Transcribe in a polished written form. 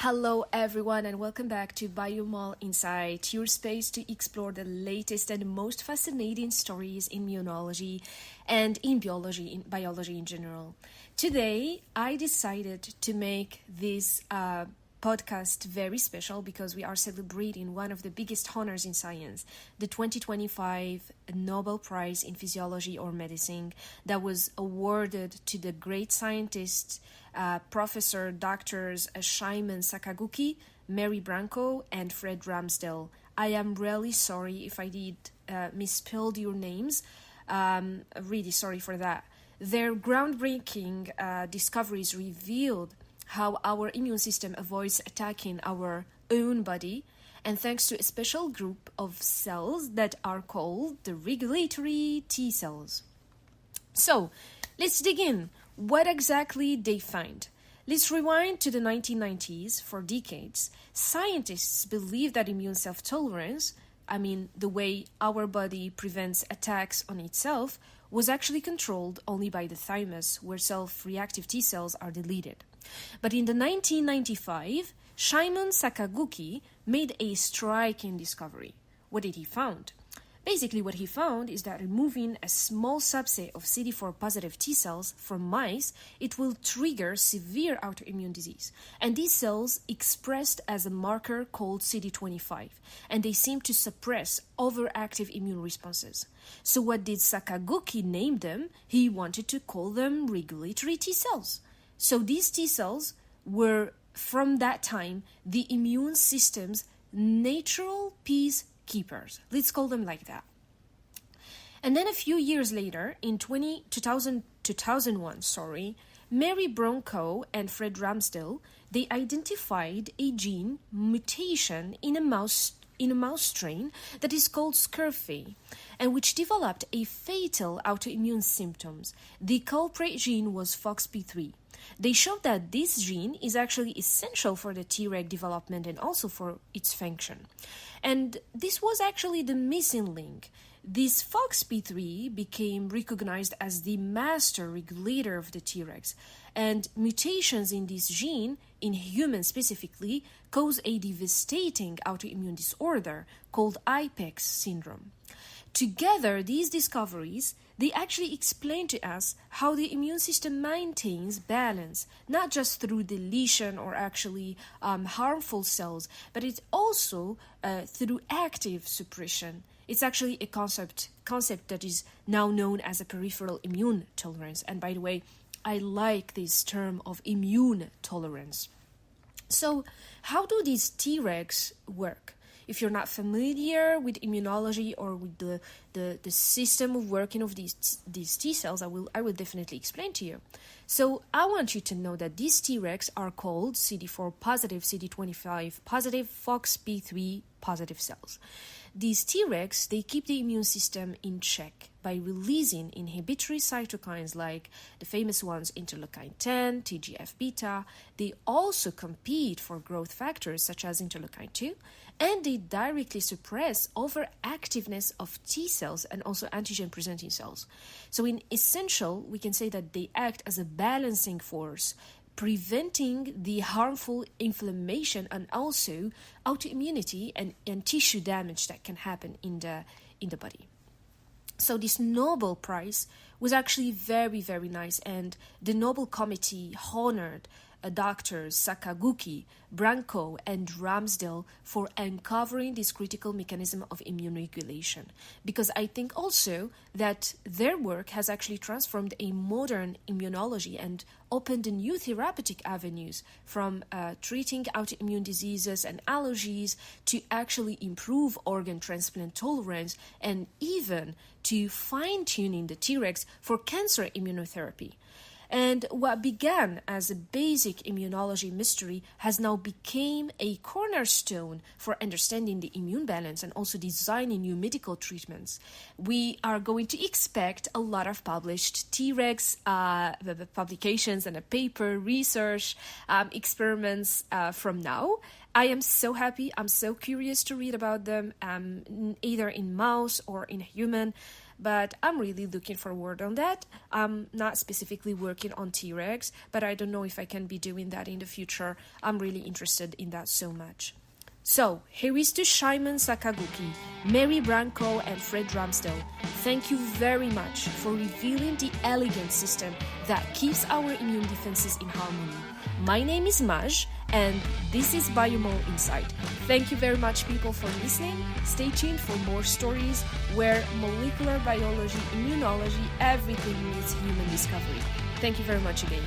Hello everyone and welcome back to Biomol Insight, your space to explore the latest and most fascinating stories in immunology and in biology in general. Today I decided to make this podcast very special because we are celebrating one of the biggest honors in science, the 2025 Nobel Prize in Physiology or Medicine that was awarded to the great scientists Professor Doctors Shimon Sakaguchi, Mary Branco, and Fred Ramsdell. I am really sorry if I did misspelled your names. Really sorry for that. Their groundbreaking discoveries revealed how our immune system avoids attacking our own body, and thanks to a special group of cells that are called the regulatory T cells. So, let's dig in. What exactly they find? Let's rewind to the 1990s. For decades, scientists believed that immune self-tolerance, the way our body prevents attacks on itself, was actually controlled only by the thymus, where self-reactive T cells are deleted. But in the 1995, Shimon Sakaguchi made a striking discovery. What did he find? Basically, what he found is that removing a small subset of CD4 positive T cells from mice, it will trigger severe autoimmune disease. And these cells expressed as a marker called CD25, and they seem to suppress overactive immune responses. So what did Sakaguchi name them? He wanted to call them regulatory T cells. So these T cells were, from that time, the immune system's natural peacekeepers. Let's call them like that. And then a few years later, in 2001, Mary Branco and Fred Ramsdell, they identified a gene mutation in a mouse strain that is called scurfy, and which developed a fatal autoimmune symptoms. The culprit gene was FOXP3. They showed that this gene is actually essential for the Treg development and also for its function. And this was actually the missing link. This FOXP3 became recognized as the master regulator of the Tregs, and mutations in this gene, in humans specifically, cause a devastating autoimmune disorder called IPEX syndrome. Together, these discoveries, they actually explain to us how the immune system maintains balance, not just through deletion or actually harmful cells, but it's also through active suppression. It's actually a concept that is now known as a peripheral immune tolerance. And by the way, I like this term of immune tolerance. So, how do these Tregs work? If you're not familiar with immunology or with the system of working of these T cells, I will definitely explain to you. So I want you to know that these Tregs are called CD4 positive, CD25 positive, FOXP3 positive cells. These Tregs, they keep the immune system in check by releasing inhibitory cytokines like the famous ones interleukin-10, TGF-beta. They also compete for growth factors such as interleukin-2, and they directly suppress overactiveness of T cells and also antigen-presenting cells. So in essential, we can say that they act as a balancing force, preventing the harmful inflammation and also autoimmunity and tissue damage that can happen in the body. So this Nobel Prize was actually very, very nice, and the Nobel Committee honored doctors Sakaguchi, Branco, and Ramsdell for uncovering this critical mechanism of immune regulation. Because I think also that their work has actually transformed a modern immunology and opened new therapeutic avenues from treating autoimmune diseases and allergies to actually improve organ transplant tolerance and even to fine-tuning the Tregs for cancer immunotherapy. And what began as a basic immunology mystery has now become a cornerstone for understanding the immune balance and also designing new medical treatments. We are going to expect a lot of published Tregs publications and a paper, research, experiments from now. I am so happy. I'm so curious to read about them, either in mouse or in human. but I'm really looking forward on that. I'm not specifically working on T-regs, but I don't know if I can be doing that in the future. I'm really interested in that so much. So, here is to Shimon Sakaguchi, Mary Branco, and Fred Ramsdell. Thank you very much for revealing the elegant system that keeps our immune defenses in harmony. My name is Maj, and this is Biomol Insight. Thank you very much, people, for listening. Stay tuned for more stories where molecular biology, immunology, everything meets human discovery. Thank you very much again.